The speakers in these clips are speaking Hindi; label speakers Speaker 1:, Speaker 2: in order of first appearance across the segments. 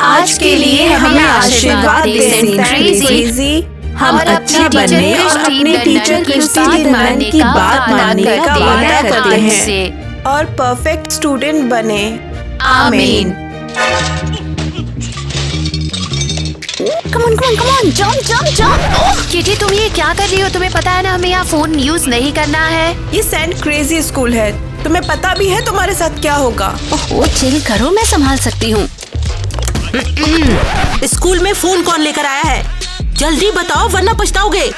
Speaker 1: आज के लिए हमें आशीर्वाद दें क्रेजी। हम अच्छे बनने और अपने टीचर क्रिस्टी ननन की बात मानने का वादा करते हैं और परफेक्ट स्टूडेंट बने। आमीन।
Speaker 2: Come on, jump!
Speaker 3: किटी, तुम ये क्या कर रही हो? तुम्हें पता है ना हमें यहाँ फोन यूज नहीं करना है।
Speaker 1: ये सेंट क्रेजी स्कूल है, तुम्हें पता भी है तुम्हारे साथ क्या होगा।
Speaker 2: ओह, चिल करो, मैं संभाल सकती हूँ।
Speaker 4: स्कूल में फोन कौन लेकर आया है? जल्दी बताओ वरना पछताओगे।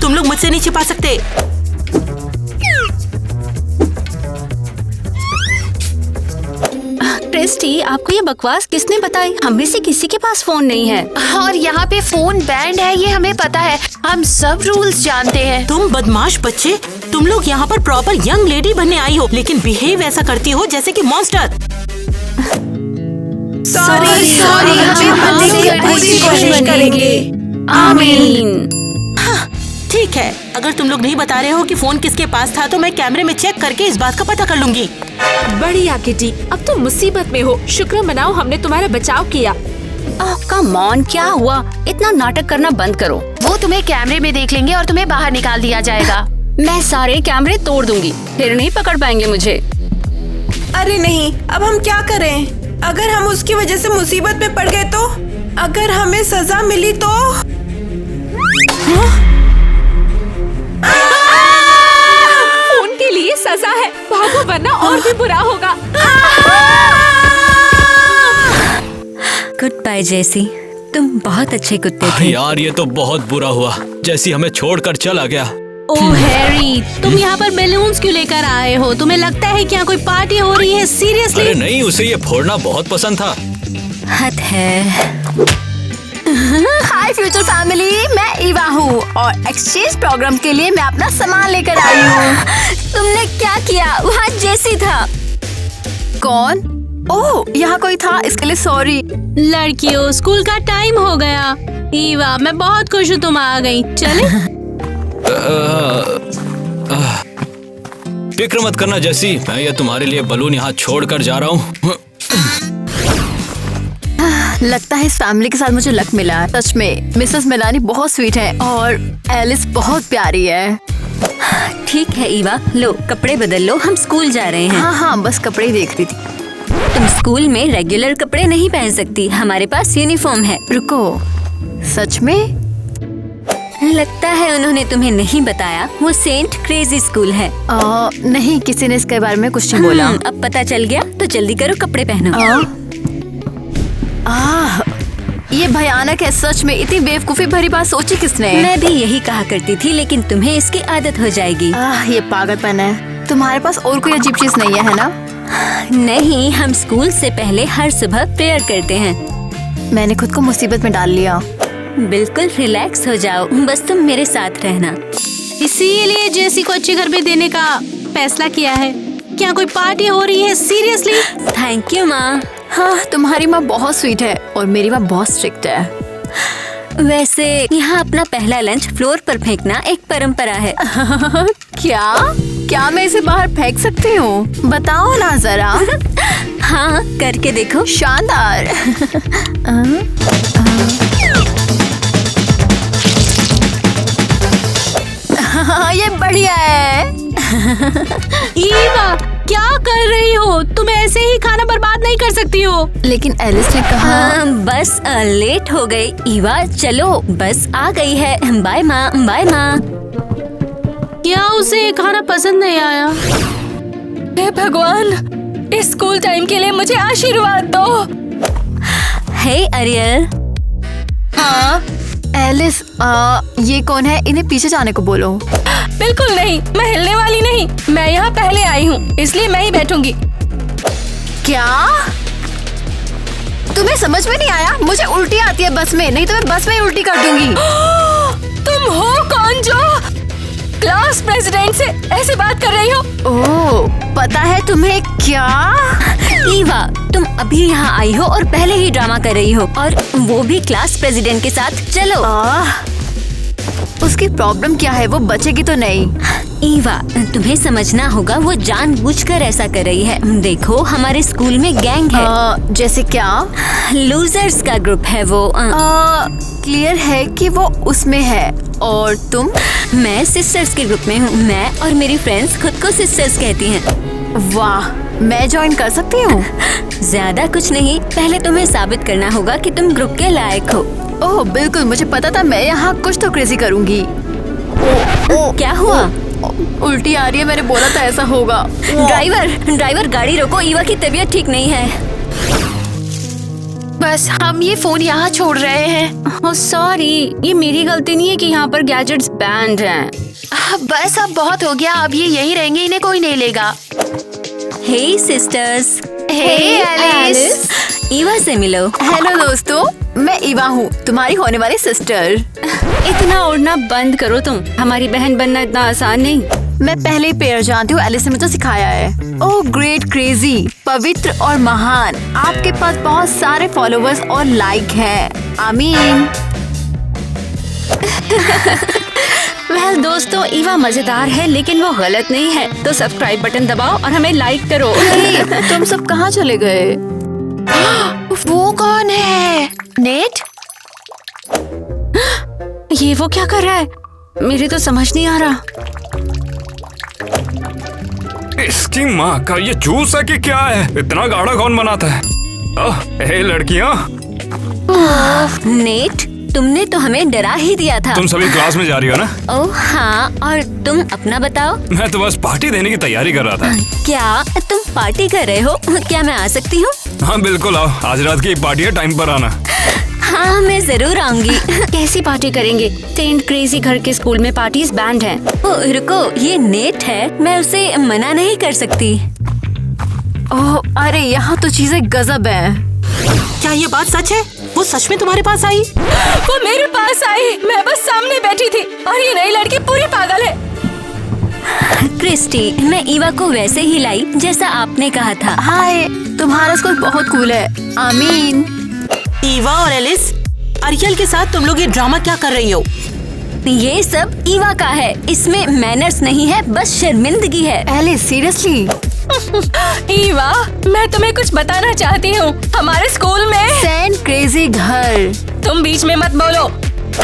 Speaker 4: तुम लोग मुझसे नहीं छिपा सकते।
Speaker 2: क्रिस्टी, आपको ये बकवास किसने बताई? हम में से किसी के पास फोन नहीं है।
Speaker 3: और यहाँ पे फोन बैंड है, ये हमें पता है। हम सब रूल्स जानते हैं।
Speaker 4: तुम बदमाश बच्चे, तुम लोग यहाँ पर प्रॉपर यंग लेडी बनने आई हो, लेकिन बिहेव ऐसा करती हो जैसे कि मॉन्स्टर।
Speaker 1: सॉरी, हम पूरी कोशिश करेंगे।
Speaker 2: आमीन।
Speaker 4: ठीक है, अगर तुम लोग नहीं बता रहे हो कि फोन किसके पास था तो मैं कैमरे में चेक करके इस बात का पता कर लूंगी।
Speaker 5: बढ़िया किटी, अब तुम मुसीबत में हो। शुक्र मनाओ हमने तुम्हारा बचाव किया।
Speaker 2: कम ऑन, क्या हुआ? इतना नाटक करना बंद करो।
Speaker 3: वो तुम्हें कैमरे में देख लेंगे और तुम्हें बाहर निकाल दिया जाएगा।
Speaker 2: मैं सारे कैमरे तोड़ दूंगी, फिर नहीं पकड़ पाएंगे मुझे।
Speaker 1: अरे नहीं, अब हम क्या करें? अगर हम उसकी वजह से मुसीबत में पड़ गए तो? अगर हमें सजा मिली तो?
Speaker 5: फोन के लिए सजा है, भागो वरना और भी बुरा होगा।
Speaker 2: गुड बाय जेसी, तुम बहुत अच्छे कुत्ते थे।
Speaker 6: यार ये तो बहुत बुरा हुआ, जैसी हमें छोड़कर चला गया।
Speaker 7: ओह हैरी, तुम यहाँ पर बैलून्स क्यों लेकर आए हो? तुम्हें लगता है कि यहाँ कोई पार्टी हो रही है? सीरियसली?
Speaker 6: अरे नहीं, उसे ये फोड़ना बहुत पसंद था।
Speaker 2: हद है।
Speaker 8: हाय फ्यूचर फैमिली, मैं ईवा हूँ और एक्सचेंज प्रोग्राम के लिए मैं अपना सामान लेकर आई हूँ। तुमने क्या किया? वहाँ जेसी था। कौन? ओह, यहाँ कोई था, इसके लिए सॉरी।
Speaker 7: लड़कियों, स्कूल का टाइम हो गया। ईवा, मैं बहुत खुश हूँ तुम आ गई। चले?
Speaker 6: फिक्र मत करना जैसी, मैं ये तुम्हारे लिए बलून यहाँ छोड़कर जा रहा हूँ।
Speaker 8: लगता है इस फैमिली के साथ मुझे लक मिला है। सच में मिसेस मेलानी बहुत स्वीट है और एलिस बहुत प्यारी है।
Speaker 2: ठीक है ईवा, लो कपड़े बदल लो, हम स्कूल जा रहे हैं।
Speaker 8: हाँ, बस कपड़े ही देख रही थी।
Speaker 2: तुम स्कूल में रेगुलर कपड़े नहीं पहन सकती, हमारे पास यूनिफॉर्म है।
Speaker 8: रुको, सच में?
Speaker 2: लगता है उन्होंने तुम्हें नहीं बताया, वो सेंट क्रेजी स्कूल है।
Speaker 8: नहीं, किसी ने इसके बारे में कुछ नहीं बोला।
Speaker 2: अब पता चल गया तो जल्दी करो, कपड़े पहनो।
Speaker 8: ये भयानक है सच में। इतनी बेवकूफी भरी बात सोची किसने?
Speaker 2: मैं भी यही कहा करती थी, लेकिन तुम्हें इसकी आदत हो जाएगी।
Speaker 8: ये पागलपन है। तुम्हारे पास और कोई अजीब चीज नहीं है ना?
Speaker 2: नहीं, हम स्कूल से पहले हर सुबह प्रेयर करते हैं।
Speaker 8: मैंने खुद को मुसीबत में डाल लिया।
Speaker 2: बिल्कुल रिलैक्स हो जाओ, बस तुम मेरे साथ रहना।
Speaker 7: इसीलिए जेसी को अच्छे घर में देने का फैसला किया है। क्या कोई पार्टी हो रही है? सीरियसली?
Speaker 2: थैंक यू माँ।
Speaker 8: हाँ, तुम्हारी माँ बहुत स्वीट है और मेरी माँ बहुत स्ट्रिक्ट है।
Speaker 2: वैसे यहाँ अपना पहला लंच फ्लोर पर फेंकना एक परंपरा है।
Speaker 8: क्या मैं इसे बाहर फेंक सकती हूँ? बताओ ना जरा।
Speaker 2: हाँ, करके देखो।
Speaker 8: शानदार। ये बढ़िया है।
Speaker 7: ईवा, क्या कर रही हो? तुम ऐसे ही खाना बर्बाद नहीं कर सकती हो।
Speaker 8: लेकिन एलिस ने कहा।
Speaker 2: बस लेट हो गई। ईवा चलो, बस आ गई है। बाय माँ, बाय माँ।
Speaker 7: क्या उसे खाना पसंद नहीं आया?
Speaker 8: हे भगवान, इस स्कूल टाइम के लिए मुझे आशीर्वाद दो।
Speaker 2: हे अरियल।
Speaker 8: हाँ एलिस, ये कौन है? इन्हें पीछे जाने को बोलो।
Speaker 5: बिल्कुल नहीं, मैं हिलने वाली नहीं। मैं यहाँ पहले आई हूँ, इसलिए मैं ही बैठूंगी।
Speaker 8: क्या तुम्हें समझ में नहीं आया? मुझे उल्टी आती है बस में, नहीं तो मैं बस में उल्टी कर दूंगी।
Speaker 5: तुम हो कौन जो क्लास प्रेसिडेंट से ऐसे बात कर रही हो?
Speaker 8: ओह, पता है तुम्हें क्या?
Speaker 2: ईवा, तुम अभी यहाँ आई हो और पहले ही ड्रामा कर रही हो, और वो भी क्लास प्रेसिडेंट के साथ। चलो।
Speaker 8: उसकी प्रॉब्लम क्या है? वो बचेगी तो नहीं?
Speaker 2: ईवा, तुम्हें समझना होगा, वो जानबूझकर ऐसा कर रही है। देखो, हमारे स्कूल में गैंग है।
Speaker 8: जैसे क्या?
Speaker 2: लूजर्स का ग्रुप है वो।
Speaker 8: क्लियर है कि वो उसमें है। और तुम?
Speaker 2: मैं सिस्टर्स के ग्रुप में हूँ। मैं और मेरी फ्रेंड्स खुद को सिस्टर्स कहती हैं।
Speaker 8: वाह, मैं ज्वाइन कर सकती हूँ?
Speaker 2: ज्यादा कुछ नहीं, पहले तुम्हें साबित करना होगा कि तुम ग्रुप के लायक हो।
Speaker 8: ओह बिल्कुल, मुझे पता था मैं यहाँ कुछ तो क्रेजी करूँगी।
Speaker 2: क्या हुआ?
Speaker 8: उल्टी आ रही है, मैंने बोला था ऐसा होगा।
Speaker 2: ड्राइवर गाड़ी रोको, ईवा की तबीयत ठीक नहीं है।
Speaker 3: बस हम ये फोन यहाँ छोड़ रहे हैं।
Speaker 7: सॉरी, ये मेरी गलती नहीं है कि यहाँ पर गैजेट्स बैंड हैं।
Speaker 3: बस अब बहुत हो गया, अब ये यहीं रहेंगे, इन्हें कोई नहीं लेगा।
Speaker 2: हे सिस्टर्स।
Speaker 3: हे एलिस।
Speaker 2: ईवा से मिलो।
Speaker 8: हेलो दोस्तों, मैं ईवा हूँ, तुम्हारी होने वाली सिस्टर।
Speaker 7: इतना उड़ना बंद करो तुम, हमारी बहन बनना इतना आसान नहीं।
Speaker 8: मैं पहले ही पेड़ जानती हूँ, एलिस ने मुझे सिखाया है। ओह ग्रेट, क्रेजी, पवित्र और महान। आपके पास बहुत सारे फॉलोवर्स और लाइक हैं। आमीन।
Speaker 7: वेल दोस्तों, ईवा मजेदार है लेकिन वो गलत नहीं है, तो सब्सक्राइब बटन दबाओ और हमें लाइक करो।
Speaker 8: तुम सब कहाँ चले गए?
Speaker 3: वो कौन है? नेट?
Speaker 7: ये वो क्या कर रहा है? मेरी तो समझ नहीं आ रहा।
Speaker 9: इसकी माँ का ये जूस है कि क्या है? इतना गाढ़ा कौन बनाता है? हे लड़कियाँ,
Speaker 2: नेट, तुमने तो हमें डरा ही दिया था।
Speaker 9: तुम सभी क्लास में जा रही हो ना?
Speaker 2: ओह हाँ, और तुम अपना बताओ।
Speaker 9: मैं तो बस पार्टी देने की तैयारी कर रहा था।
Speaker 2: क्या तुम पार्टी कर रहे हो? क्या मैं आ सकती हूँ?
Speaker 9: हाँ बिल्कुल आओ, आज रात की पार्टी है, टाइम पर आना।
Speaker 2: हाँ मैं जरूर आऊंगी।
Speaker 7: कैसी पार्टी करेंगे? सेंट क्रेजी घर के स्कूल में पार्टीज बैंड हैं।
Speaker 2: रुको, ये नेट है, मैं उसे मना नहीं कर सकती।
Speaker 8: ओह अरे, यहाँ तो चीजें गजब है।
Speaker 4: क्या ये बात सच है? वो सच में तुम्हारे पास आई?
Speaker 5: वो मेरे पास आई, मैं बस सामने बैठी थी और ये नई लड़की पूरी पागल है।
Speaker 2: क्रिस्टी, मैं ईवा को वैसे ही लाई जैसा आपने कहा था।
Speaker 8: हाय, तुम्हारा स्कूल बहुत कूल है। आमीन।
Speaker 4: ईवा और एलिस, अरियल के साथ तुम लोग ये ड्रामा क्या कर रही हो?
Speaker 2: ये सब ईवा का है, इसमें मैनर्स नहीं है, बस शर्मिंदगी है।
Speaker 8: Alice seriously?
Speaker 5: ईवा, मैं तुम्हें कुछ बताना चाहती हूँ। हमारे स्कूल में
Speaker 8: सेंट क्रेजी घर।
Speaker 5: तुम बीच में मत बोलो।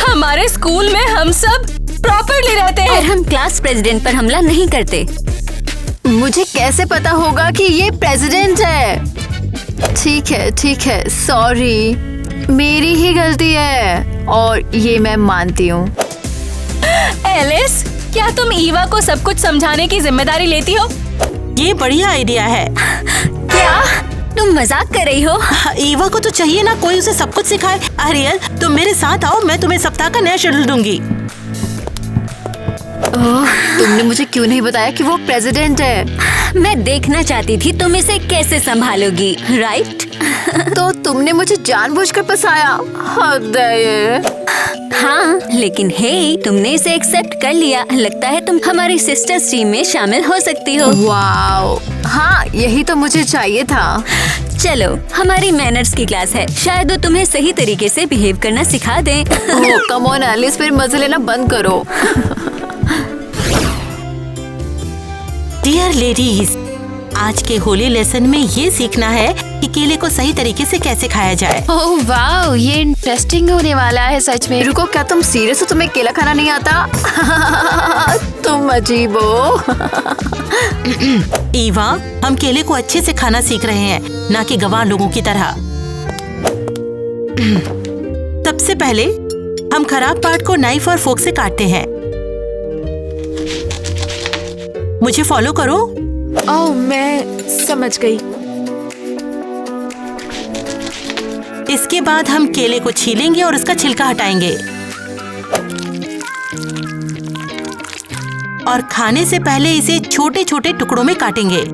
Speaker 5: हमारे स्कूल में हम सब प्रॉपरली रहते
Speaker 2: और
Speaker 5: हैं।
Speaker 2: हम क्लास प्रेसिडेंट पर हमला नहीं करते।
Speaker 8: मुझे कैसे पता होगा कि ये प्रेसिडेंट है? ठीक है, सॉरी, मेरी ही गलती है और ये मैं मानती हूँ।
Speaker 5: एलिस, क्या तुम ईवा को सब कुछ समझाने की जिम्मेदारी लेती हो?
Speaker 4: ये बढ़िया आइडिया है।
Speaker 2: क्या तुम मजाक कर रही हो?
Speaker 4: ईवा को तो चाहिए ना कोई उसे सब कुछ सिखाए। अरियल, तुम मेरे साथ आओ, मैं तुम्हें सप्ताह का नया शेड्यूल दूंगी।
Speaker 8: तुमने मुझे क्यों नहीं बताया कि वो प्रेसिडेंट है?
Speaker 2: मैं देखना चाहती थी तुम इसे कैसे संभालोगी, राइट?
Speaker 8: तो तुमने मुझे जानबूझकर फंसाया। हद है ये।
Speaker 2: हाँ, लेकिन हे, तुमने इसे एक्सेप्ट कर लिया। लगता है तुम हमारी सिस्टर्स टीम में शामिल हो सकती हो।
Speaker 8: वाओ, हाँ यही तो मुझे चाहिए था।
Speaker 2: चलो, हमारी मैनर्स की क्लास है, शायद वो तुम्हें सही तरीके से बिहेव करना सिखा दें।
Speaker 8: ओह कम ऑन एलिस, फिर मजे लेना बंद करो।
Speaker 4: डियर लेडीज, आज के होली लेसन में ये सीखना है कि केले को सही तरीके से कैसे खाया जाए।
Speaker 3: ओह वाओ, ये इंटरेस्टिंग होने वाला है सच में।
Speaker 8: रुको, क्या तुम सीरियस हो? तुम्हें केला खाना नहीं आता? तुम अजीब हो।
Speaker 4: ईवा, हम केले को अच्छे से खाना सीख रहे हैं, ना कि गंवार लोगों की तरह। सबसे पहले हम खराब पार्ट को नाइफ और फोक से काटते हैं। मुझे फॉलो करो।
Speaker 1: ओह, मैं समझ गई।
Speaker 4: इसके बाद हम केले को छीलेंगे और उसका छिलका हटाएंगे और खाने से पहले इसे छोटे छोटे टुकड़ों में काटेंगे।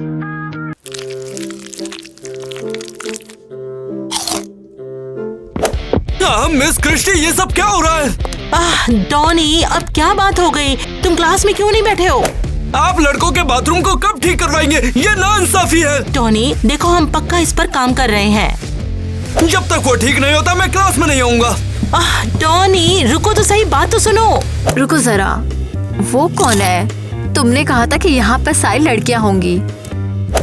Speaker 6: मिस क्रिस्टी, ये सब क्या हो रहा है?
Speaker 4: डॉनी, अब क्या बात हो गई? तुम क्लास में क्यों नहीं बैठे हो?
Speaker 6: आप लड़कों के बाथरूम को कब ठीक करवाएंगे? ये नाइंसाफी है।
Speaker 4: टॉनी देखो, हम पक्का इस पर काम कर रहे हैं।
Speaker 6: जब तक वो ठीक नहीं होता मैं क्लास में नहीं आऊंगा।
Speaker 4: डॉनी रुको तो सही, बात तो सुनो।
Speaker 8: रुको जरा, वो कौन है? तुमने कहा था कि यहाँ पर सारी लड़कियाँ होंगी।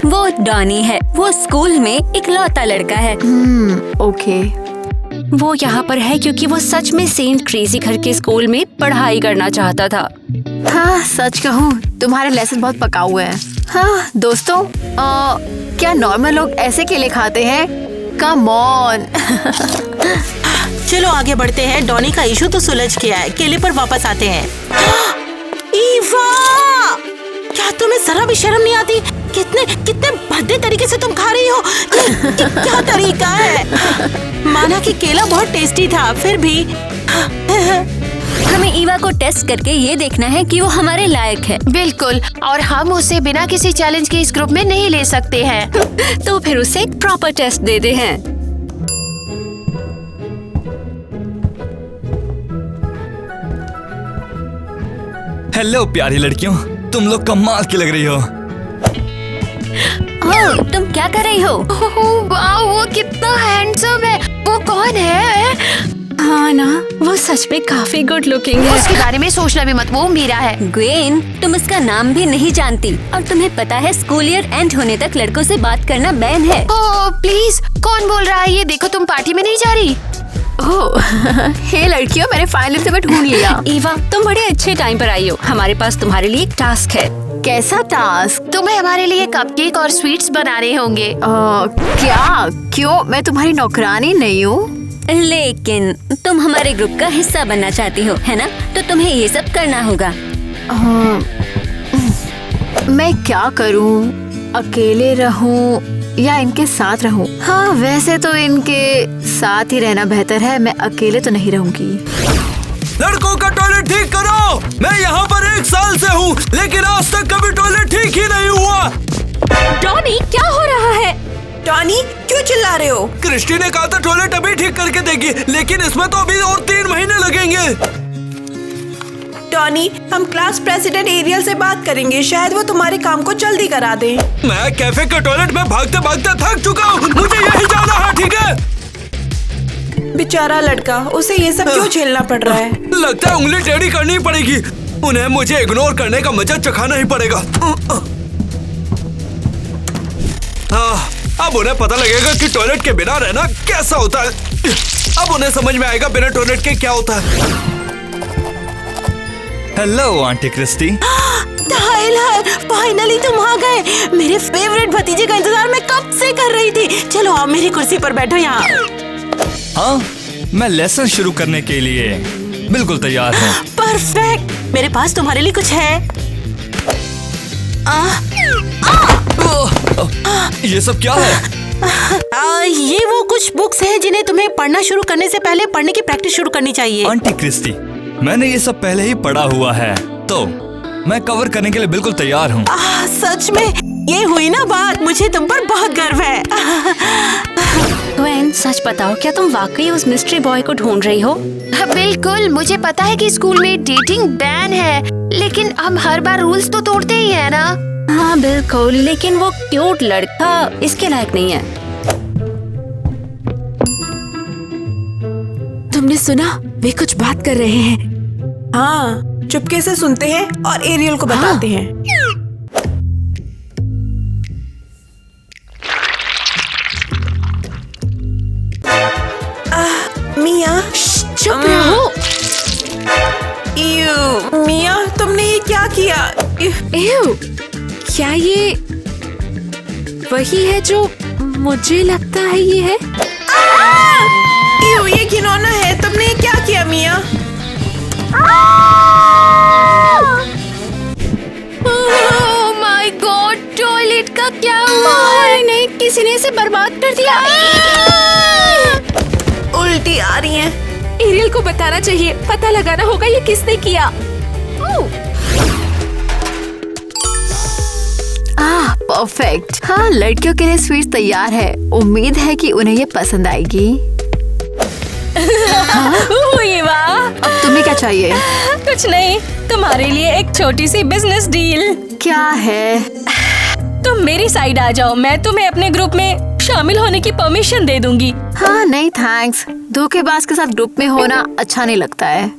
Speaker 2: वो डॉनी है, वो स्कूल में इकलौता लड़का है।
Speaker 8: ओके।
Speaker 5: वो यहाँ पर है क्योंकि वो सच में सेंट क्रेजी घर के स्कूल में पढ़ाई करना चाहता था।
Speaker 8: हाँ सच कहूँ तुम्हारे लेसन बहुत पकाऊ है। हाँ दोस्तों, क्या नॉर्मल लोग ऐसे केले खाते हैं? Come on.
Speaker 4: चलो आगे बढ़ते हैं। डॉनी का इशू तो सुलझ गया है, केले पर वापस आते हैं। ईवा, क्या तुम्हें जरा भी शर्म नहीं आती? कितने भद्दे तरीके से तुम खा रही हो। क्या तरीका है? माना कि केला बहुत टेस्टी था, फिर भी
Speaker 2: हमें ईवा को टेस्ट करके ये देखना है कि वो हमारे लायक है।
Speaker 3: बिल्कुल, और हम उसे बिना किसी चैलेंज के इस ग्रुप में नहीं ले सकते हैं।
Speaker 5: तो फिर उसे एक प्रॉपर टेस्ट देते हैं।
Speaker 6: हेलो प्यारी लड़कियों, तुम लोग कमाल की लग रही हो।
Speaker 2: तुम क्या कर रही हो?
Speaker 3: वाह, वो कितना हैंडसम है। वो कौन है?
Speaker 5: हाँ ना, वो सच में काफी गुड लुकिंग है।
Speaker 3: उसके बारे में सोचना भी मत, वो मीरा है।
Speaker 2: ग्वेन, तुम उसका नाम भी नहीं जानती और तुम्हें पता है स्कूल ईयर एंड होने तक लड़कों से बात करना बैन है।
Speaker 3: ओह प्लीज, कौन बोल रहा है ये? देखो तुम पार्टी में नहीं जा रही।
Speaker 8: हे लड़कियों, मैंने फाइनली तुम्हें ढूंढ लिया।
Speaker 5: ईवा, तुम बड़े अच्छे टाइम पर आई हो। हमारे पास तुम्हारे लिए एक टास्क है।
Speaker 8: कैसा टास्क?
Speaker 3: तुम्हें हमारे लिए कपकेक और स्वीट्स बनाने होंगे।
Speaker 8: क्या? क्यों? मैं तुम्हारी नौकरानी नहीं हूँ।
Speaker 2: लेकिन तुम हमारे ग्रुप का हिस्सा बनना चाहती हो, है ना? तो तुम्हें ये सब करना होगा।
Speaker 8: मैं क्या करूँ? अकेले रहूँ या इनके साथ रहूँ? हाँ वैसे तो इनके साथ ही रहना बेहतर है। मैं अकेले तो नहीं रहूंगी।
Speaker 6: लड़कों का टॉयलेट ठीक करो। मैं यहाँ पर 1 साल से हूँ, लेकिन आज तक कभी टॉयलेट ठीक ही नहीं हुआ।
Speaker 5: डॉनी, क्या हो रहा है?
Speaker 1: टॉनी, क्यों चिल्ला रहे हो?
Speaker 6: क्रिस्टी ने कहा था टॉयलेट अभी ठीक करके देगी, लेकिन इसमें तो अभी और 3 महीने लगेंगे।
Speaker 1: टॉनी, हम क्लास प्रेसिडेंट एरियल से बात करेंगे, शायद वो तुम्हारे काम को जल्दी करा दे।
Speaker 6: मैं कैफे के टॉयलेट में भागते भागते थक चुका हूँ, मुझे यही जाना है, ठीक है?
Speaker 1: बेचारा लड़का, उसे ये सब क्यों झेलना पड़ रहा है?
Speaker 6: लगता है उंगली टेढ़ी करनी पड़ेगी। उन्हें मुझे इग्नोर करने का मजा चखाना ही पड़ेगा। अब उन्हें पता लगेगा कि टॉयलेट के बिना रहना कैसा होता है। अब उन्हें समझ में आएगा बिना टॉयलेट के क्या होता है।
Speaker 9: Hello aunty Christie.
Speaker 4: फाइनली तुम आ गए। मेरे फेवरेट भतीजे का इंतजार मैं कब से कर रही थी। चलो आप मेरी कुर्सी पर बैठो यहाँ।
Speaker 9: हाँ, मैं लेसन शुरू करने के लिए बिल्कुल तैयार हूँ।
Speaker 4: परफेक्ट, मेरे पास तुम्हारे लिए कुछ है।
Speaker 9: ये सब क्या है?
Speaker 4: ये वो कुछ बुक्स हैं जिन्हें तुम्हें पढ़ना शुरू करने से पहले पढ़ने की प्रैक्टिस शुरू करनी चाहिए।
Speaker 9: आंटी क्रिस्टी, मैंने ये सब पहले ही पढ़ा हुआ है, तो मैं कवर करने के लिए बिल्कुल तैयार हूँ।
Speaker 4: सच में ये हुई ना बात, मुझे तुम पर बहुत गर्व है।
Speaker 5: ग्वेन, सच बताओ, क्या तुम वाकई उस मिस्ट्री बॉय को ढूंढ रही हो?
Speaker 3: बिल्कुल, मुझे पता है कि स्कूल में डेटिंग बैन है, लेकिन हम हर बार रूल्स तो तोड़ते ही है ना।
Speaker 5: हाँ बिल्कुल, लेकिन वो क्यूट लड़का इसके लायक नहीं है।
Speaker 1: तुमने सुना? वे कुछ बात कर रहे हैं। हाँ, चुपके से सुनते हैं और एरियल को बताते हैं। मिया,
Speaker 5: चुप रहो।
Speaker 1: मिया, तुमने ये क्या किया?
Speaker 5: एव, क्या ये वही है जो मुझे लगता है ये है?
Speaker 1: ये घिनौना है। तुमने ये क्या किया मिया?
Speaker 3: ओह माय गॉड, टॉयलेट का क्या हुआ?
Speaker 5: नहीं, किसी ने इसे बर्बाद कर दिया।
Speaker 1: उल्टी आ रही हैं।
Speaker 5: एरियल को बताना चाहिए, पता लगाना होगा ये किसने किया।
Speaker 8: परफेक्ट। हाँ, लड़कियों के लिए स्वीट तैयार है। उम्मीद है कि उन्हें ये पसंद आएगी। अब तुम्हें क्या चाहिए?
Speaker 5: कुछ नहीं, तुम्हारे लिए एक छोटी सी बिजनेस डील।
Speaker 8: क्या है?
Speaker 5: तुम मेरी साइड आ जाओ, मैं तुम्हें अपने ग्रुप में
Speaker 7: शामिल होने की परमिशन दे दूंगी।
Speaker 8: हाँ नहीं थैंक्स, धोखेबाज के साथ ग्रुप में होना अच्छा नहीं लगता है।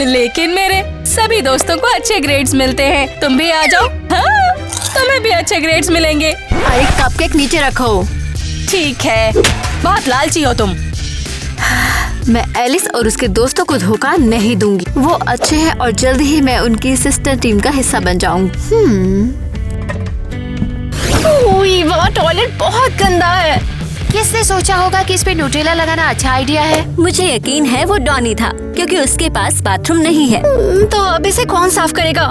Speaker 7: लेकिन मेरे सभी दोस्तों को अच्छे ग्रेड्स मिलते हैं, तुम भी आ जाओ। हाँ, तुम्हें भी अच्छे ग्रेड्स मिलेंगे।
Speaker 8: अरे कपकेक नीचे रखो।
Speaker 7: ठीक है, बहुत लालची हो तुम।
Speaker 8: मैं एलिस और उसके दोस्तों को धोखा नहीं दूंगी। वो अच्छे हैं और जल्द ही मैं उनकी सिस्टर टीम का हिस्सा बन जाऊंगी।
Speaker 7: ईवा, टॉयलेट बहुत गंदा है।
Speaker 3: किसने सोचा होगा कि इस पे न्यूट्रेला लगाना अच्छा आइडिया है?
Speaker 2: मुझे यकीन है वो डॉनी था, क्योंकि उसके पास बाथरूम नहीं है।
Speaker 7: तो अब इसे कौन साफ करेगा?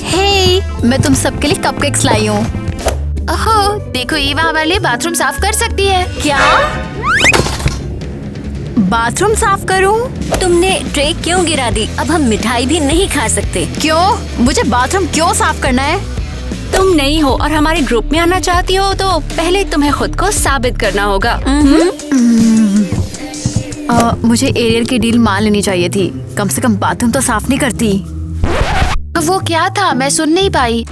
Speaker 8: हे, मैं तुम सबके लिए कपकेक्स लाई हूँ।
Speaker 3: ओहो, देखो ईवा हमारे लिए बाथरूम साफ कर सकती है।
Speaker 8: क्या बाथरूम साफ करूँ?
Speaker 2: तुमने ट्रे क्यों गिरा दी? अब हम मिठाई भी नहीं खा सकते।
Speaker 8: क्यों? मुझे बाथरूम क्यों साफ करना है?
Speaker 7: तुम नहीं हो और हमारे ग्रुप में आना चाहती हो तो पहले तुम्हें खुद को साबित करना होगा।
Speaker 8: मुझे एरियल की डील मान लेनी चाहिए थी। कम से कम बाथरूम तो साफ नहीं करती।
Speaker 3: वो क्या था, मैं सुन नहीं पाई।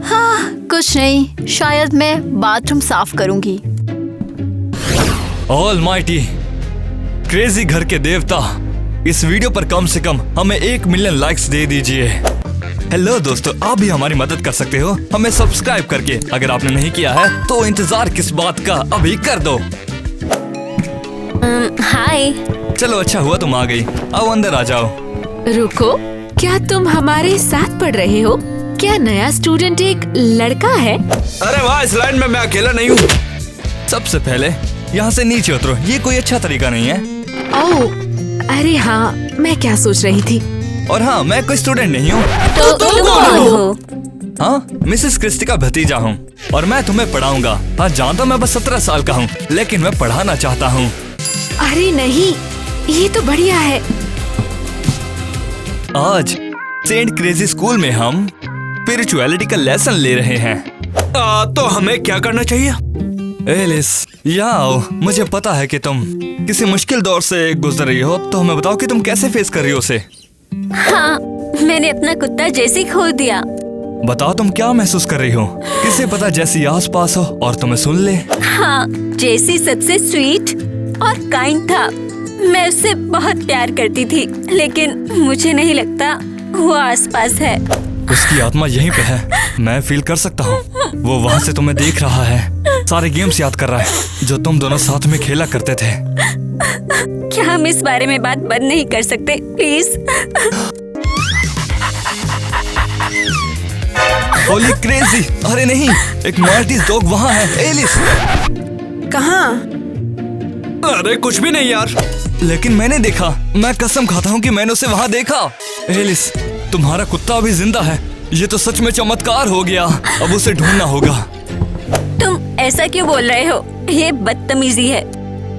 Speaker 8: हाँ, कुछ नहीं, शायद मैं बाथरूम साफ करूंगी।
Speaker 6: ऑलमाइटी क्रेजी घर के देवता, इस वीडियो पर कम से कम हमें 1 मिलियन लाइक्स दे दीजिए। हेलो दोस्तों, आप भी हमारी मदद कर सकते हो हमें सब्सक्राइब करके। अगर आपने नहीं किया है तो इंतजार किस बात का, अभी कर दो।
Speaker 2: हाय।
Speaker 6: चलो अच्छा हुआ तुम आ गई, आओ अंदर आ जाओ।
Speaker 5: रुको, क्या तुम हमारे साथ पढ़ रहे हो? क्या नया स्टूडेंट एक लड़का है?
Speaker 6: अरे वाह, इस लाइन में मैं अकेला नहीं हूँ। सबसे पहले यहाँ से नीचे उतरो, ये कोई अच्छा तरीका नहीं है।
Speaker 5: ओह, अरे हाँ, मैं क्या सोच रही थी।
Speaker 6: और हाँ, मैं कोई स्टूडेंट नहीं हूँ।
Speaker 2: तो तुम कौन हो?
Speaker 6: हाँ, मिसेस क्रिस्टी का भतीजा हूँ और मैं तुम्हें पढ़ाऊंगा। हाँ, जानता मैं बस 17 साल का हूँ, लेकिन मैं पढ़ाना चाहता हूँ।
Speaker 5: अरे नहीं, ये तो बढ़िया है।
Speaker 6: आज सेंट क्रेजी स्कूल में हम स्पिरिचुअलिटी का लेसन ले रहे हैं। तो हमें क्या करना चाहिए? एलिस, यहाँ आओ। मुझे पता है कि तुम किसी मुश्किल दौर से गुजर रही हो, तो हमें बताओ कि तुम कैसे फेस कर रही हो उसे।
Speaker 2: हाँ, मैंने अपना कुत्ता जेसी खो दिया।
Speaker 6: बताओ तुम क्या महसूस कर रही हो? किसे पता जेसी आस पास हो और तुम्हें सुन ले।
Speaker 2: हाँ, जेसी सबसे स्वीट और काइंड था। मैं उससे बहुत प्यार करती थी, लेकिन मुझे नहीं लगता वो आसपास है।
Speaker 6: उसकी आत्मा यहीं पे है, मैं फील कर सकता हूँ। वो वहाँ से तुम्हें देख रहा है, सारे गेम्स याद कर रहा है जो तुम दोनों साथ में खेला करते थे।
Speaker 2: क्या हम इस बारे में बात बंद नहीं कर सकते प्लीज?
Speaker 6: होली क्रेजी, अरे नहीं, एक माल्टीज डॉग वहाँ है। एलिस,
Speaker 1: कहाँ?
Speaker 6: अरे कुछ भी नहीं यार, लेकिन मैंने देखा। मैं कसम खाता हूँ कि मैंने उसे वहाँ देखा। एलिस, तुम्हारा कुत्ता अभी जिंदा है। ये तो सच में चमत्कार हो गया। अब उसे ढूंढना होगा।
Speaker 2: तुम ऐसा क्यों बोल रहे हो? ये बदतमीजी है।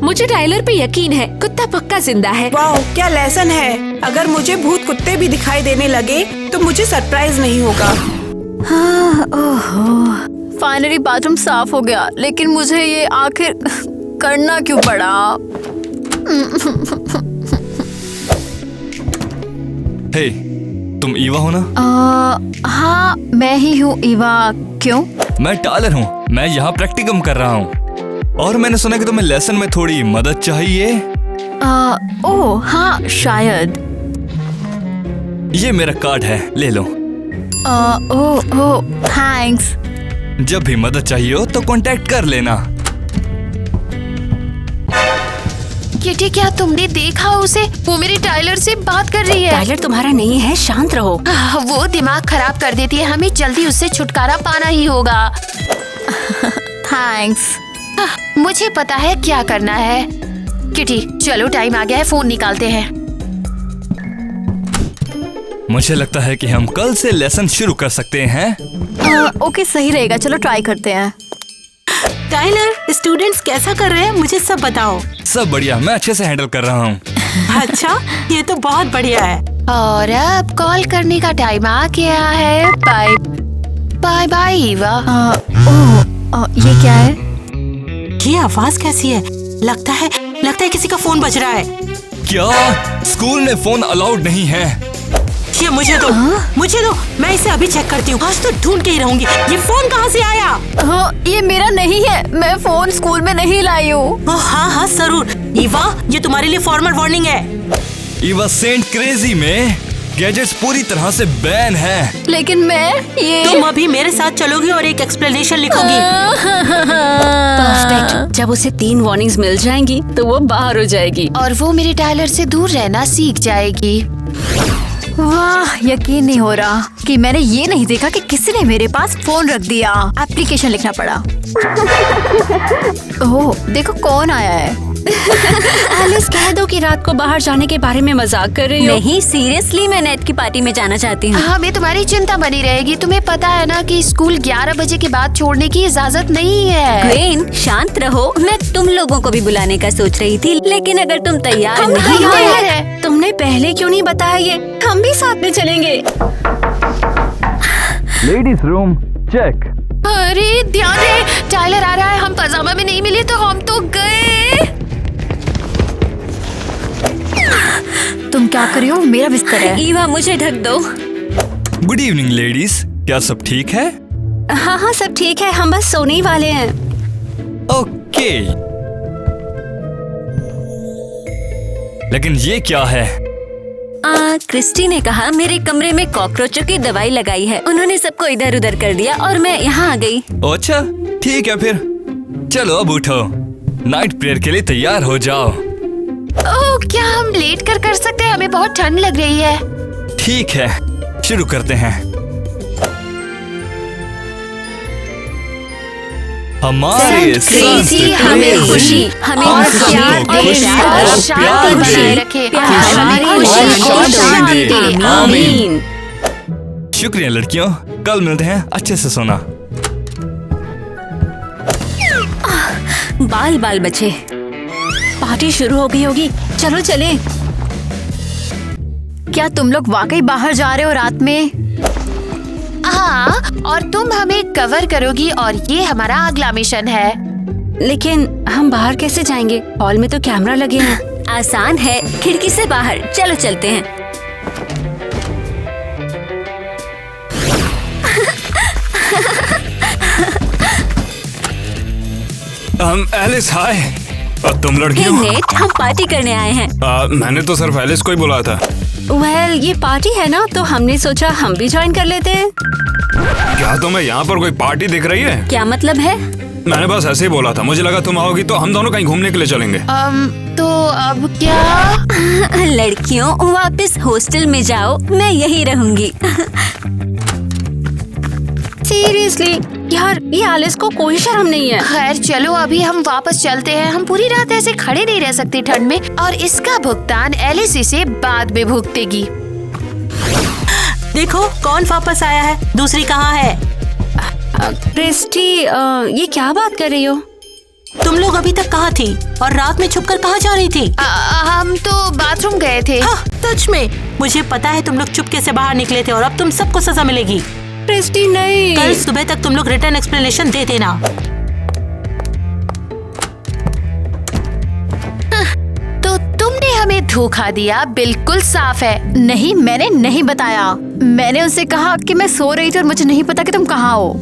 Speaker 5: मुझे टाइलर पे यकीन है, कुत्ता पक्का जिंदा है।
Speaker 1: वाह, क्या लेसन है। अगर मुझे भूत कुत्ते भी दिखाई देने लगे तो मुझे सरप्राइज नहीं होगा।
Speaker 8: हाँ, ओहो, फाइनली बाथरूम साफ हो गया, लेकिन मुझे ये आखिर करना क्यों पड़ा?
Speaker 6: हे, तुम ईवा हो ना?
Speaker 8: हाँ, मैं ही हूँ ईवा। क्यों?
Speaker 6: मैं टायलर हूँ, मैं यहाँ प्रैक्टिकम कर रहा हूँ और मैंने सुना कि तुम्हें लेसन में थोड़ी मदद चाहिए।
Speaker 8: ओह हाँ, शायद।
Speaker 6: ये मेरा कार्ड है, ले लो।
Speaker 8: ओह थैंक्स।
Speaker 6: जब भी मदद चाहिए हो तो कांटेक्ट कर लेना।
Speaker 3: किटी, क्या तुमने देखा उसे? वो मेरे टाइलर से बात कर रही है।
Speaker 7: टाइलर तुम्हारा नहीं है, शांत रहो।
Speaker 3: वो दिमाग खराब कर देती है, हमें जल्दी उससे छुटकारा पाना ही होगा।
Speaker 8: थैंक्स।
Speaker 3: मुझे पता है क्या करना है। किटी, चलो टाइम आ गया है, फोन निकालते हैं।
Speaker 6: मुझे लगता है कि हम कल से लेसन शुरू कर सकते हैं।
Speaker 8: ओके, सही रहेगा, चलो ट्राई करते हैं।
Speaker 4: टाइलर, स्टूडेंट्स कैसा कर रहे हैं? मुझे सब बताओ।
Speaker 6: सब बढ़िया, मैं अच्छे से हैंडल कर रहा हूँ।
Speaker 4: अच्छा, ये तो बहुत बढ़िया है।
Speaker 3: और अब कॉल करने का टाइम आ गया है। Bye bye bye Eva.
Speaker 8: ये क्या है?
Speaker 4: ये आवाज कैसी है? लगता है किसी का फोन बज रहा है।
Speaker 6: क्या स्कूल में फोन अलाउड नहीं है?
Speaker 4: ये मुझे दो, मुझे दो, मैं इसे अभी चेक करती हूँ। आज तो ढूंढ के ही रहूंगी। ये फोन कहाँ से आया?
Speaker 8: हाँ, ये मेरा नहीं है। मैं फोन स्कूल में नहीं लाई हूँ।
Speaker 4: हाँ हाँ जरूर। ईवा, ये तुम्हारे लिए फॉर्मल वार्निंग है।
Speaker 6: ईवा, सेंट क्रेजी में गैजेट्स पूरी तरह से बैन है।
Speaker 8: लेकिन मैं ये
Speaker 4: तुम अभी मेरे साथ चलोगी और एक एक्सप्लेनेशन लिखोगी।
Speaker 2: परफेक्ट। जब उसे 3 वार्निंग्स मिल जाएंगी तो वो बाहर हो जाएगी
Speaker 3: और वो मेरे टाइलर से दूर रहना सीख जाएगी।
Speaker 8: वाह, यकीन नहीं हो रहा कि मैंने ये नहीं देखा कि किसी ने मेरे पास फोन रख दिया। एप्लीकेशन लिखना पड़ा। ओह, देखो कौन आया है।
Speaker 2: एलिस, कह दो कि रात को बाहर जाने के बारे में मजाक कर रही हो। नहीं, सीरियसली मैं नेट की पार्टी में जाना चाहती हूँ।
Speaker 3: हमें तुम्हारी चिंता बनी रहेगी। तुम्हें पता है ना कि स्कूल 11 बजे के बाद छोड़ने की इजाजत नहीं है।
Speaker 2: ग्वेन, शांत रहो। मैं तुम लोगों को भी बुलाने का सोच रही थी, लेकिन अगर तुम तैयार नहीं
Speaker 3: तैयार
Speaker 2: हो,
Speaker 3: है।
Speaker 2: तुमने पहले क्यों नहीं बताया ये? हम भी साथ में चलेंगे।
Speaker 6: Ladies room check.
Speaker 3: अरे ध्यान है, टाइलर आ रहा है। हम पजामा में नहीं मिले तो हम तो गए।
Speaker 8: तुम क्या कर रही हो? मेरा बिस्तर है।
Speaker 2: ईवा, मुझे ढक दो।
Speaker 6: गुड इवनिंग लेडीज, क्या सब ठीक है?
Speaker 2: हाँ हाँ, सब ठीक है। हम बस सोने ही वाले हैं।
Speaker 6: ओके, लेकिन ये क्या है?
Speaker 2: क्रिस्टी ने कहा मेरे कमरे में कॉकरोचों की दवाई लगाई है। उन्होंने सबको इधर उधर कर दिया और मैं यहाँ आ गई।
Speaker 6: अच्छा ठीक है फिर, चलो अब उठो, नाइट प्रेयर के लिए तैयार हो जाओ।
Speaker 3: ओह, क्या हम लेट कर सकते हैं? हमें बहुत ठंड लग रही है।
Speaker 6: ठीक है, शुरू करते हैं। हमारे
Speaker 3: क्रेजी हमें खुशी, हमें
Speaker 6: और
Speaker 3: प्यार
Speaker 6: सबको
Speaker 3: दे
Speaker 6: खुशी
Speaker 3: और
Speaker 6: और
Speaker 3: शांति
Speaker 6: प्यार
Speaker 3: बनाए
Speaker 6: दे।
Speaker 3: रखे।
Speaker 6: हमारी
Speaker 3: हमारी
Speaker 6: खुशी
Speaker 3: खुशी
Speaker 6: और
Speaker 3: को शांति
Speaker 6: शांति
Speaker 3: दे।
Speaker 6: दे।
Speaker 3: आमीन।
Speaker 6: शुक्रिया लड़कियों, कल मिलते हैं। अच्छे से सोना।
Speaker 2: बाल बाल बचे। पार्टी शुरू हो गई होगी, चलो चले।
Speaker 8: क्या तुम लोग वाकई बाहर जा रहे हो रात में?
Speaker 3: हाँ, और तुम हमें कवर करोगी और ये हमारा अगला मिशन है।
Speaker 2: लेकिन हम बाहर कैसे जाएंगे? हॉल में तो कैमरा लगे हैं। आसान है, खिड़की से बाहर। चलो चलते हैं।
Speaker 9: एलिस, हाय। तुम
Speaker 2: हे
Speaker 9: लड़कियों?
Speaker 2: नेट, हम पार्टी करने आए हैं।
Speaker 9: मैंने तो सिर्फ एलिस को ही बुलाया था।
Speaker 2: वेल, ये पार्टी है ना, तो हमने सोचा हम भी ज्वाइन कर लेते हैं।
Speaker 9: क्या तुम्हें यहाँ पर कोई पार्टी दिख रही है?
Speaker 2: क्या मतलब है?
Speaker 9: मैंने बस ऐसे ही बोला था। मुझे लगा तुम आओगी तो हम दोनों कहीं घूमने के लिए चलेंगे।
Speaker 3: तो अब क्या?
Speaker 2: लड़कियों, वापस हॉस्टल में जाओ, मैं यही रहूंगी। सीरियसली यार, ये एलिस को कोई शर्म नहीं है।
Speaker 3: खैर चलो, अभी हम वापस चलते हैं। हम पूरी रात ऐसे खड़े नहीं रह सकते ठंड में, और इसका भुगतान एलिस इसे बाद में भुगतेगी।
Speaker 4: देखो कौन वापस आया है। दूसरी कहाँ है?
Speaker 2: क्रिस्टी, ये क्या बात कर रही हो?
Speaker 4: तुम लोग अभी तक कहाँ थी और रात में छुपकर कहाँ जा रही थी?
Speaker 3: हम तो बाथरूम गए थे।
Speaker 4: हाँ, सच में मुझे पता है तुम लोग चुपके से बाहर निकले थे और अब तुम सबको सजा मिलेगी।
Speaker 2: क्रिस्टी नहीं।
Speaker 4: कल सुबह तक तुम लोग रिटर्न एक्सप्लेनेशन दे देना।
Speaker 3: तो तुमने हमें धोखा दिया, बिल्कुल साफ है।
Speaker 8: नहीं, मैंने नहीं बताया। मैंने उनसे कहा कि मैं सो रही थी और मुझे नहीं पता कि तुम कहाँ हो।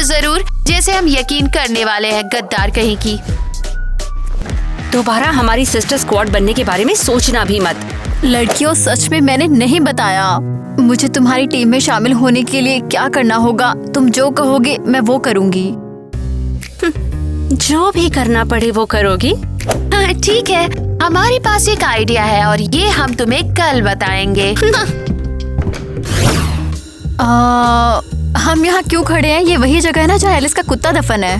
Speaker 3: जरूर, जैसे हम यकीन करने वाले हैं, गद्दार कहीं की।
Speaker 2: दोबारा हमारी सिस्टर स्क्वाड बनने के बारे में सोचना भी मत।
Speaker 8: लड़कियों, सच में मैंने नहीं बताया। मुझे तुम्हारी टीम में शामिल होने के लिए क्या करना होगा? तुम जो कहोगे मैं वो करूँगी।
Speaker 2: जो भी करना पड़े वो करोगी।
Speaker 3: ठीक है, हमारे पास एक आइडिया है और ये हम तुम्हें कल बताएंगे।
Speaker 8: हम यहाँ क्यों खड़े हैं? ये वही जगह है ना जहाँ एलिस का कुत्ता दफन है।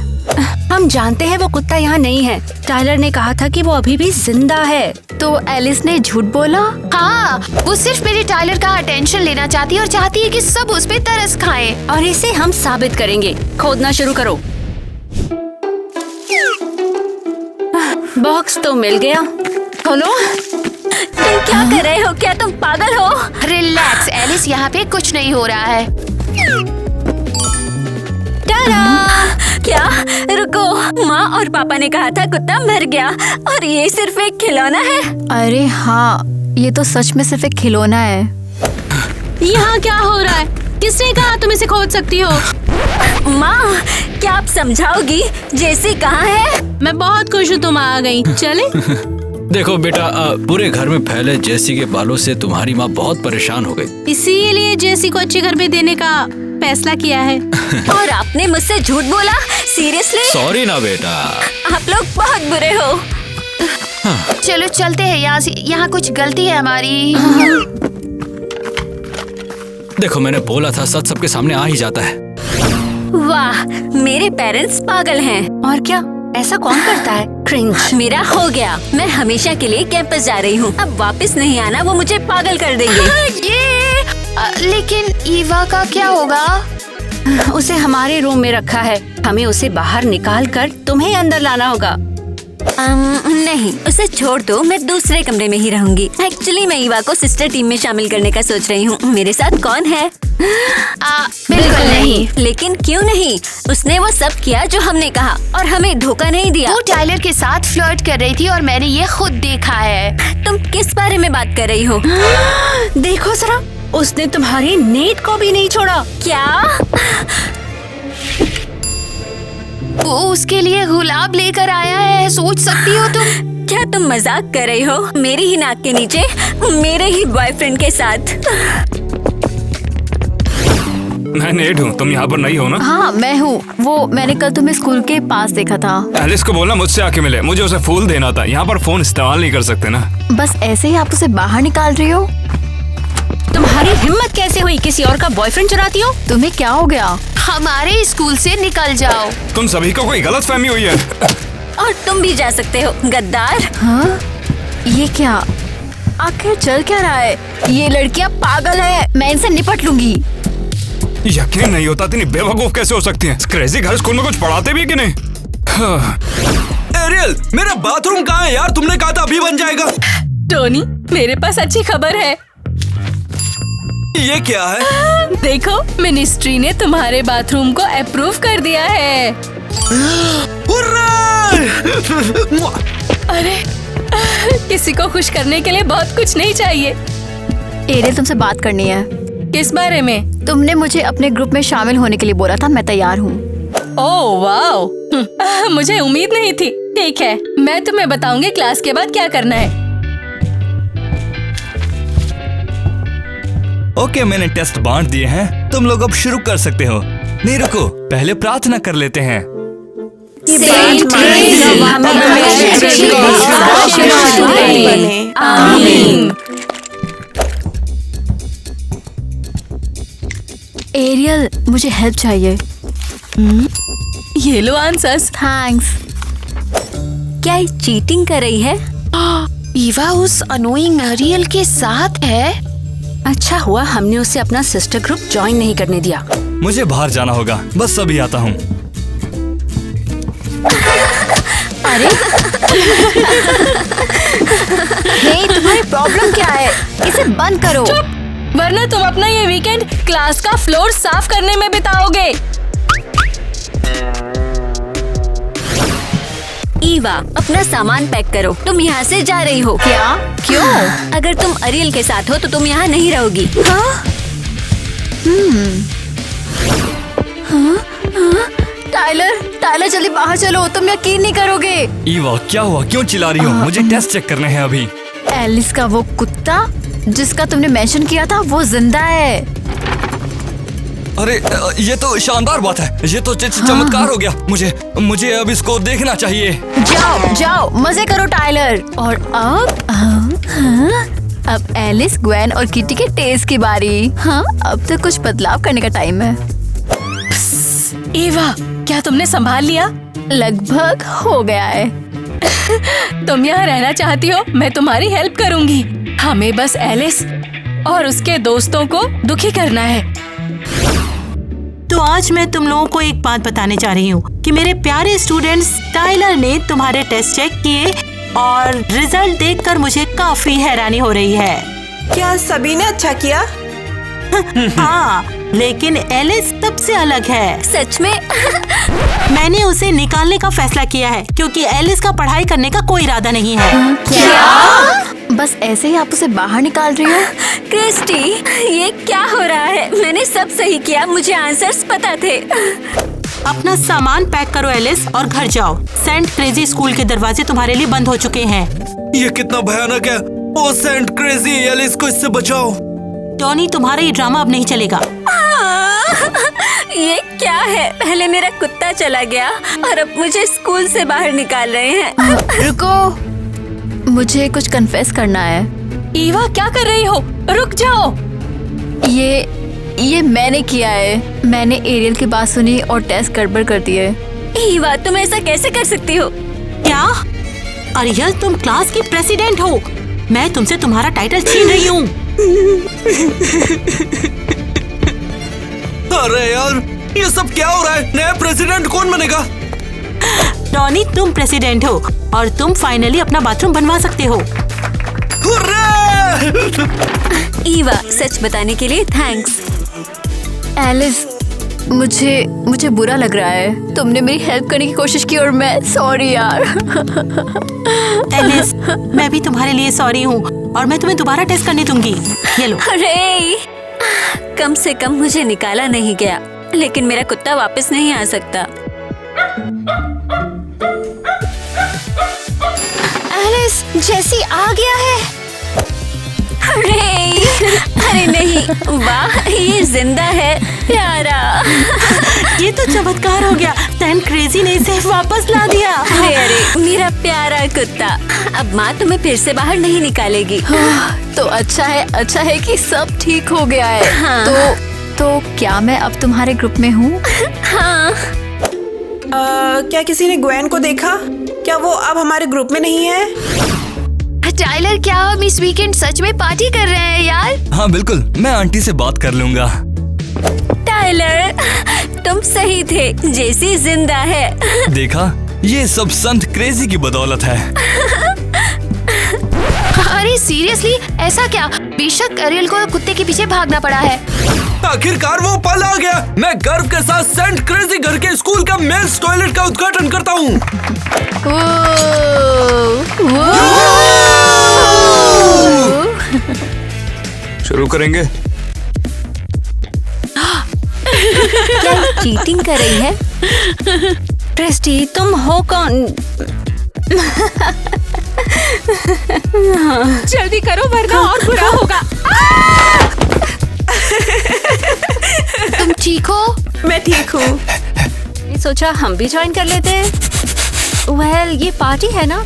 Speaker 2: हम जानते हैं वो कुत्ता यहाँ नहीं है। टाइलर ने कहा था कि वो अभी भी जिंदा है।
Speaker 8: तो एलिस ने झूठ बोला?
Speaker 3: हाँ, वो सिर्फ मेरे टाइलर का अटेंशन लेना चाहती है और चाहती है कि सब उस पे तरस खाएं।
Speaker 2: और इसे हम साबित करेंगे। खोदना शुरू करो। बॉक्स तो मिल गया। खोलो। तुम क्या कर रहे हो? क्या तुम पागल हो?
Speaker 3: रिलैक्स एलिस, यहाँ पे कुछ नहीं हो रहा है।
Speaker 2: क्या? रुको, माँ और पापा ने कहा था कुत्ता मर गया और ये सिर्फ एक खिलौना है।
Speaker 8: अरे हाँ, ये तो सच में सिर्फ एक खिलौना है।
Speaker 10: यहाँ क्या हो रहा है? किसने कहा तुम इसे खोद सकती हो?
Speaker 2: माँ, क्या आप समझाओगी जेसी कहाँ है?
Speaker 10: मैं बहुत खुश हूँ तुम आ गई। चले?
Speaker 11: देखो बेटा, पूरे घर में फैले जेसी के बालों से तुम्हारी माँ बहुत परेशान हो गई।
Speaker 10: इसीलिए जेसी को अच्छे घर पे देने का फैसला किया है।
Speaker 2: और आपने मुझसे झूठ बोला? सीरियसली?
Speaker 11: सॉरी ना बेटा।
Speaker 2: आप लोग बहुत बुरे हो।
Speaker 3: चलो चलते हैं यहाँ से, यहाँ कुछ गलती है हमारी।
Speaker 11: देखो, मैंने बोला था सच सबके सामने आ ही जाता है।
Speaker 2: वाह, मेरे पेरेंट्स पागल हैं।
Speaker 3: और क्या, ऐसा कौन करता है?
Speaker 2: क्रिंज। मेरा हो गया। मैं हमेशा के लिए कैंपस जा रही हूँ। अब वापस नहीं आना, वो मुझे पागल कर देंगे।
Speaker 3: लेकिन ईवा का क्या होगा?
Speaker 8: उसे हमारे रूम में रखा है। हमें उसे बाहर निकाल कर तुम्हें अंदर लाना होगा।
Speaker 2: नहीं, उसे छोड़ दो, मैं दूसरे कमरे में ही रहूंगी। एक्चुअली मैं ईवा को सिस्टर टीम में शामिल करने का सोच रही हूँ। मेरे साथ कौन है?
Speaker 3: बिल्कुल नहीं।
Speaker 2: लेकिन क्यों नहीं? उसने वो सब किया जो हमने कहा और हमें धोखा नहीं दिया।
Speaker 3: वो टाइलर के साथ फ्लर्ट कर रही थी और मैंने ये खुद देखा है।
Speaker 2: तुम किस बारे में बात कर रही हो?
Speaker 8: देखो जरा, उसने तुम्हारी नेट को भी नहीं छोड़ा।
Speaker 2: क्या?
Speaker 3: वो उसके लिए गुलाब लेकर आया है, सोच सकती हो तुम?
Speaker 2: क्या तुम मजाक कर रही हो? मेरी ही नाक के नीचे, मेरे ही बॉयफ्रेंड के साथ।
Speaker 9: मैं नेट हूँ, तुम यहाँ पर नहीं हो ना?
Speaker 8: हाँ, मैं हूँ। वो मैंने कल तुम्हें स्कूल के पास देखा था।
Speaker 9: एलिस को बोलना मुझसे आके मिले, मुझे उसे फूल देना था। यहाँ पर फोन इस्तेमाल नहीं कर सकते ना।
Speaker 8: बस ऐसे ही आप उसे बाहर निकाल रही हो? तुम्हारी हिम्मत कैसे हुई किसी और का बॉयफ्रेंड चुराती हो? तुम्हें क्या हो गया?
Speaker 3: हमारे स्कूल से निकल जाओ।
Speaker 9: तुम सभी को कोई गलत फहमी हुई है।
Speaker 2: और तुम भी जा सकते हो, गद्दार।
Speaker 8: हाँ? ये क्या? आखिर चल क्या रहा है? ये लड़कियाँ पागल है। मैं इनसे निपट लूंगी।
Speaker 9: यकीन नहीं होता, इतनी बेवकूफ कैसे हो सकती हैं? क्रेजी घर स्कूल में कुछ पढ़ाते भी कि नहीं?
Speaker 6: एरियल, मेरा बाथरूम कहाँ है यार? तुमने कहा था अभी बन जाएगा।
Speaker 7: टोनी, मेरे पास अच्छी खबर है।
Speaker 6: ये क्या है?
Speaker 7: देखो, मिनिस्ट्री ने तुम्हारे बाथरूम को अप्रूव कर दिया है। अरे, किसी को खुश करने के लिए बहुत कुछ नहीं चाहिए।
Speaker 8: एरियल, तुमसे बात करनी है।
Speaker 7: किस बारे में?
Speaker 8: तुमने मुझे अपने ग्रुप में शामिल होने के लिए बोला था। मैं तैयार हूँ।
Speaker 7: ओह वाओ, मुझे उम्मीद नहीं थी। ठीक है, मैं तुम्हें बताऊंगी क्लास के बाद क्या करना है।
Speaker 6: ओके, मैंने टेस्ट बांट दिए हैं। तुम लोग अब शुरू कर सकते हो। नहीं रुको, पहले प्रार्थना कर लेते हैं।
Speaker 8: एरियल, मुझे हेल्प चाहिए।
Speaker 7: ये लो आंसर्स।
Speaker 8: थैंक्स।
Speaker 2: क्या ये चीटिंग कर रही है?
Speaker 3: ईवा उस अनोइंग एरियल के साथ है।
Speaker 8: अच्छा हुआ हमने उसे अपना सिस्टर ग्रुप ज्वाइन नहीं करने दिया।
Speaker 6: मुझे बाहर जाना होगा, बस अभी आता हूँ।
Speaker 8: अरे हे, तुम्हारी प्रॉब्लम क्या है? इसे बंद करो।
Speaker 7: वरना तुम अपना ये वीकेंड क्लास का फ्लोर साफ करने में बिताओगे।
Speaker 2: ईवा, अपना सामान पैक करो। तुम यहाँ से जा रही हो।
Speaker 8: क्या? क्यों?
Speaker 2: अगर तुम अरियल के साथ हो तो तुम यहाँ नहीं रहोगी।
Speaker 8: टाइलर जल्दी बाहर चलो। तुम यकीन नहीं करोगे।
Speaker 6: ईवा, क्या हुआ? क्यों चिल्ला रही हो? मुझे टेस्ट चेक करने हैं अभी।
Speaker 8: एलिस का वो कुत्ता जिसका तुमने मेंशन किया था, वो जिंदा है।
Speaker 6: अरे, ये तो शानदार बात है। ये तो चमत्कार हो गया। मुझे अब इसको देखना चाहिए।
Speaker 8: जाओ मजे करो टाइलर। और अब एलिस, ग्वेन और किटी के टेस्ट की बारी। हाँ, अब तो कुछ बदलाव करने का टाइम है।
Speaker 7: ईवा, क्या तुमने संभाल लिया?
Speaker 8: लगभग हो गया है।
Speaker 7: तुम यहाँ रहना चाहती हो? मैं तुम्हारी हेल्प करूँगी। हमें बस एलिस और उसके दोस्तों को दुखी करना है।
Speaker 4: तो आज मैं तुम लोगों को एक बात बताने जा रही हूँ कि मेरे प्यारे स्टूडेंट्स, टाइलर ने तुम्हारे टेस्ट चेक किए और रिजल्ट देखकर मुझे काफी हैरानी हो रही है।
Speaker 1: क्या सभी ने अच्छा किया?
Speaker 4: हाँ, लेकिन एलिस सबसे अलग है।
Speaker 2: सच में?
Speaker 4: मैंने उसे निकालने का फैसला किया है क्योंकि एलिस का पढ़ाई करने का कोई इरादा नहीं है।
Speaker 8: क्या? बस ऐसे ही आप उसे बाहर निकाल रही हो?
Speaker 2: क्रिस्टी, ये क्या हो रहा है? मैंने सब सही किया, मुझे आंसर्स पता थे।
Speaker 4: अपना सामान पैक करो एलिस और घर जाओ। सेंट क्रेजी स्कूल के दरवाजे तुम्हारे लिए बंद हो चुके हैं।
Speaker 6: ये कितना भयानक है। ओ सेंट क्रेजी, एलिस को इससे बचाओ।
Speaker 4: डॉनी, तुम्हारा ये ड्रामा अब नहीं चलेगा।
Speaker 2: ये क्या है? पहले मेरा कुत्ता चला गया और अब मुझे स्कूल से बाहर निकाल रहे हैं।
Speaker 8: रुको, मुझे कुछ कन्फेस करना है।
Speaker 7: ईवा, क्या कर रही हो? रुक जाओ।
Speaker 8: ये मैंने किया है। मैंने एरियल की बात सुनी और टेस्ट गड़बड़ कर दिए।
Speaker 2: ईवा, तुम ऐसा कैसे कर सकती हो?
Speaker 4: क्या? अरियल, तुम क्लास की प्रेसिडेंट हो। मैं तुमसे तुम्हारा टाइटल छीन रही हूँ।
Speaker 6: अरे यार, ये सब क्या हो रहा है? नया प्रेसिडेंट कौन बनेगा?
Speaker 4: डॉनी, तुम प्रेसिडेंट हो और तुम फाइनली अपना बाथरूम बनवा सकते हो।
Speaker 2: ईवा, सच बताने के लिए थैंक्स।
Speaker 8: एलिस, मुझे बुरा लग रहा है। तुमने मेरी हेल्प करने की कोशिश की और मैं सॉरी यार।
Speaker 4: एलिस, मैं भी तुम्हारे लिए सॉरी हूँ और मैं तुम्हें दोबारा टेस्ट करने दूंगी। ये लो।
Speaker 2: अरे, कम से कम मुझे निकाला नहीं गया, लेकिन मेरा कुत्ता वापस नहीं आ सकता।
Speaker 3: एलिस, जेसी आ गया है।
Speaker 2: अरे नहीं, वाह, ये जिंदा है, प्यारा।
Speaker 4: ये तो चमत्कार हो गया। सेंट क्रेजी ने इसे वापस ला दिया।
Speaker 2: अरे, मेरा प्यारा कुत्ता। अब माँ तुम्हें फिर से बाहर नहीं निकालेगी।
Speaker 8: तो अच्छा है कि सब ठीक हो गया है।
Speaker 2: हाँ।
Speaker 8: तो क्या मैं अब तुम्हारे ग्रुप में हूँ?
Speaker 2: हाँ।
Speaker 1: क्या किसी ने ग्वेन को देखा? क्या वो अब हमारे ग्रुप में नहीं है?
Speaker 3: टाइलर, क्या हम इस वीकेंड सच में पार्टी कर रहे हैं यार?
Speaker 6: हाँ बिल्कुल, मैं आंटी से बात कर लूंगा।
Speaker 2: टाइलर, तुम सही थे, जेसी जिंदा है।
Speaker 6: देखा, ये सब संत क्रेजी की बदौलत है।
Speaker 3: अरे सीरियसली, ऐसा क्या? बेशक अरियल को कुत्ते के पीछे भागना पड़ा है।
Speaker 6: आखिरकार वो पल आ गया। मैं गर्व के साथ सेंट क्रेजी घर के स्कूल का मेंस टॉयलेट का उद्घाटन करता हूँ।
Speaker 9: शुरू करेंगे।
Speaker 2: क्या चीटिंग कर रही है?
Speaker 10: क्रिस्टी, तुम हो कौन?
Speaker 5: जल्दी करो वरना और बुरा होगा।
Speaker 3: तुम ठीक हो?
Speaker 1: मैं ठीक हूँ।
Speaker 10: सोचा हम भी ज्वाइन कर लेते हैं। वेल, ये पार्टी है ना?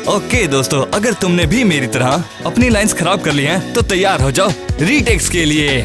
Speaker 6: ओके दोस्तों, अगर तुमने भी मेरी तरह अपनी लाइंस खराब कर ली हैं, तो तैयार हो जाओ रीटेक्स के लिए।